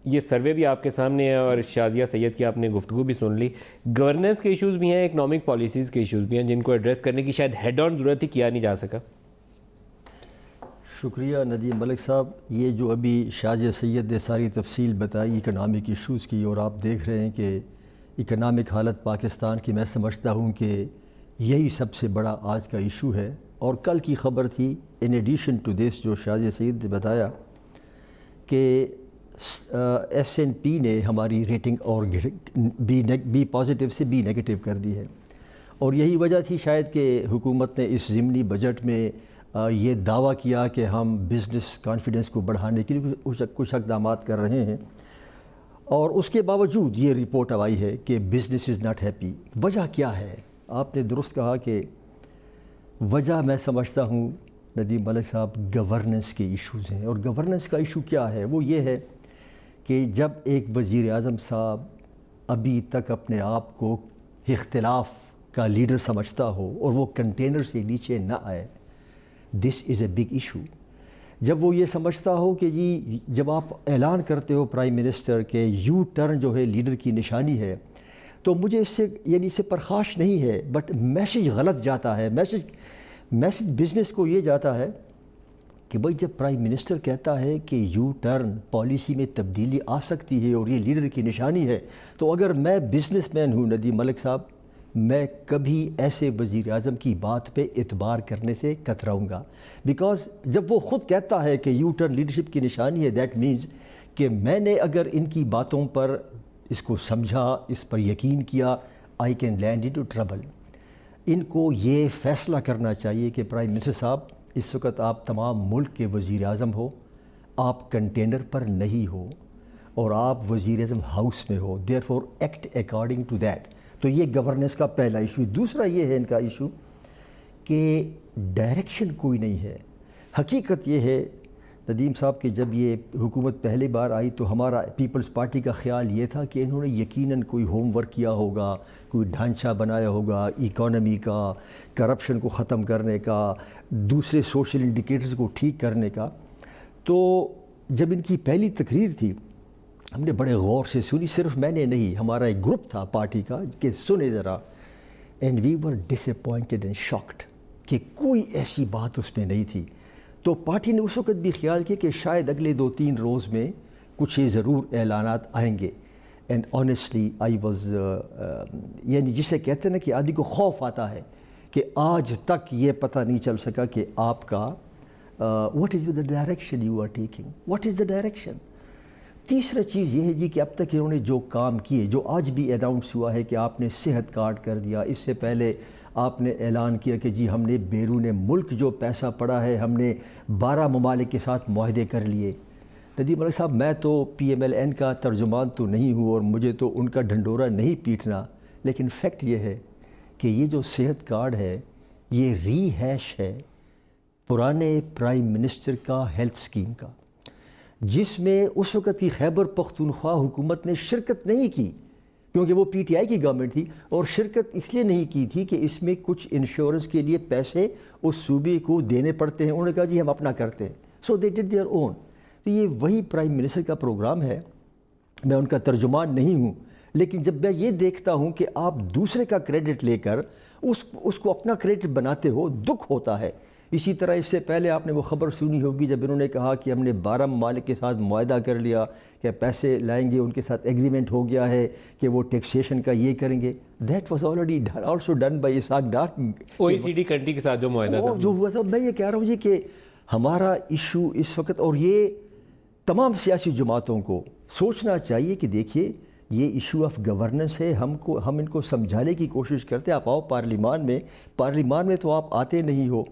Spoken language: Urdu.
یہ سروے بھی آپ کے سامنے ہے اور شازیہ سید کی آپ نے گفتگو بھی سن لی. گورننس کے ایشوز بھی ہیں, اکنامک پالیسیز کے ایشوز بھی ہیں جن کو ایڈریس کرنے کی شاید ہیڈ آن ضرورت ہی کیا نہیں جا سکا. شکریہ ندیم ملک صاحب. یہ جو ابھی شازیہ سید نے ساری تفصیل بتائی اکنامک ایشوز کی, اور آپ دیکھ رہے ہیں کہ اکنامک حالت پاکستان کی, میں سمجھتا ہوں کہ یہی سب سے بڑا آج کا ایشو ہے. اور کل کی خبر تھی ان ایڈیشن ٹو دس جو شازیہ سید نے بتایا کہ ایس این پی نے ہماری ریٹنگ اور بی پازیٹیو سے بی نیگیٹو کر دی ہے. اور یہی وجہ تھی شاید کہ حکومت نے اس ضمنی بجٹ میں یہ دعویٰ کیا کہ ہم بزنس کانفیڈنس کو بڑھانے کے لیے کچھ اقدامات کر رہے ہیں, اور اس کے باوجود یہ رپورٹ آئی ہے کہ بزنس از ناٹ ہیپی. وجہ کیا ہے؟ آپ نے درست کہا کہ وجہ میں سمجھتا ہوں ندیم ملک صاحب گورننس کے ایشوز ہیں. اور گورننس کا ایشو کیا ہے؟ وہ یہ ہے کہ جب ایک وزیر اعظم صاحب ابھی تک اپنے آپ کو اختلاف کا لیڈر سمجھتا ہو اور وہ کنٹینر سے نیچے نہ آئے, دس از اے بگ ایشو. جب وہ یہ سمجھتا ہو کہ جی جب آپ اعلان کرتے ہو پرائم منسٹر کہ یو ٹرن جو ہے لیڈر کی نشانی ہے, تو مجھے اس سے یعنی اس سے پرخاش نہیں ہے, بٹ میسج غلط جاتا ہے. میسج بزنس کو یہ جاتا ہے کہ بھائی جب پرائم منسٹر کہتا ہے کہ یو ٹرن پالیسی میں تبدیلی آ سکتی ہے اور یہ لیڈر کی نشانی ہے, تو اگر میں بزنس مین ہوں ندیم ملک صاحب, میں کبھی ایسے وزیر اعظم کی بات پہ اعتبار کرنے سے کتراؤں گا. بیکاز جب وہ خود کہتا ہے کہ یو ٹرن لیڈرشپ کی نشانی ہے, دیٹ مینز کہ میں نے اگر ان کی باتوں پر اس کو سمجھا, اس پر یقین کیا, I can land into trouble. ان کو یہ فیصلہ کرنا چاہیے کہ پرائم منسٹر صاحب اس وقت آپ تمام ملک کے وزیر اعظم ہو, آپ کنٹینر پر نہیں ہو اور آپ وزیر اعظم ہاؤس میں ہو, therefore act according to that. تو یہ گورننس کا پہلا ایشو. دوسرا یہ ہے ان کا ایشو کہ ڈائریکشن کوئی نہیں ہے. حقیقت یہ ہے ندیم صاحب کہ جب یہ حکومت پہلی بار آئی تو ہمارا پیپلز پارٹی کا خیال یہ تھا کہ انہوں نے یقیناً کوئی ہوم ورک کیا ہوگا, کوئی ڈھانچہ بنایا ہوگا اکانومی کا, کرپشن کو ختم کرنے کا, دوسرے سوشل انڈیکیٹرز کو ٹھیک کرنے کا. تو جب ان کی پہلی تقریر تھی ہم نے بڑے غور سے سنی, صرف میں نے نہیں, ہمارا ایک گروپ تھا پارٹی کا کہ سنے ذرا, and we were disappointed and shocked کہ کوئی ایسی بات اس میں نہیں تھی. تو پارٹی نے اس وقت بھی خیال کیا کہ شاید اگلے 2-3 روز میں کچھ یہ ضرور اعلانات آئیں گے. اینڈ آنیسٹلی آئی واز یعنی جسے کہتے ہیں نا کہ آدمی کو خوف آتا ہے کہ آج تک یہ پتہ نہیں چل سکا کہ آپ کا what is the direction you are taking, what is the direction. تیسرا چیز یہ ہے جی کہ اب تک انہوں نے جو کام کیے, جو آج بھی اناؤنس ہوا ہے کہ آپ نے صحت کارڈ کر دیا, اس سے پہلے آپ نے اعلان کیا کہ جی ہم نے بیرون ملک جو پیسہ پڑا ہے ہم نے 12 ممالک کے ساتھ معاہدے کر لیے. ندیم ملک صاحب میں تو پی ایم ایل این کا ترجمان تو نہیں ہوں اور مجھے تو ان کا ڈھنڈورا نہیں پیٹنا, لیکن فیکٹ یہ ہے کہ یہ جو صحت کارڈ ہے یہ ری ہیش ہے پرانے پرائم منسٹر کا ہیلتھ اسکیم کا, جس میں اس وقت کی خیبر پختونخوا حکومت نے شرکت نہیں کی کیونکہ وہ پی ٹی آئی کی گورنمنٹ تھی, اور شرکت اس لیے نہیں کی تھی کہ اس میں کچھ انشورنس کے لیے پیسے اس صوبے کو دینے پڑتے ہیں. انہوں نے کہا جی ہم اپنا کرتے ہیں, سو دے ڈڈ دیئر اون. تو یہ وہی پرائم منسٹر کا پروگرام ہے, میں ان کا ترجمان نہیں ہوں, لیکن جب میں یہ دیکھتا ہوں کہ آپ دوسرے کا کریڈٹ لے کر اس کو اپنا کریڈٹ بناتے ہو, دکھ ہوتا ہے. اسی طرح اس سے پہلے آپ نے وہ خبر سنی ہوگی جب انہوں نے کہا کہ ہم نے 12 ممالک کے ساتھ معاہدہ کر لیا کہ پیسے لائیں گے, ان کے ساتھ ایگریمنٹ ہو گیا ہے کہ وہ ٹیکسیشن کا یہ کریں گے. That was already also done by Ishaq Dar, OECD country کے ساتھ جو معاہدہ تھا جو ہوا تھا. میں یہ کہہ رہا ہوں جی کہ ہمارا ایشو اس وقت, اور یہ تمام سیاسی جماعتوں کو سوچنا چاہیے کہ دیکھیے یہ ایشو آف گورننس ہے, ہم ان کو سمجھانے کی کوشش کرتے ہیں. آپ آؤ پارلیمان میں تو آپ آتے نہیں ہو.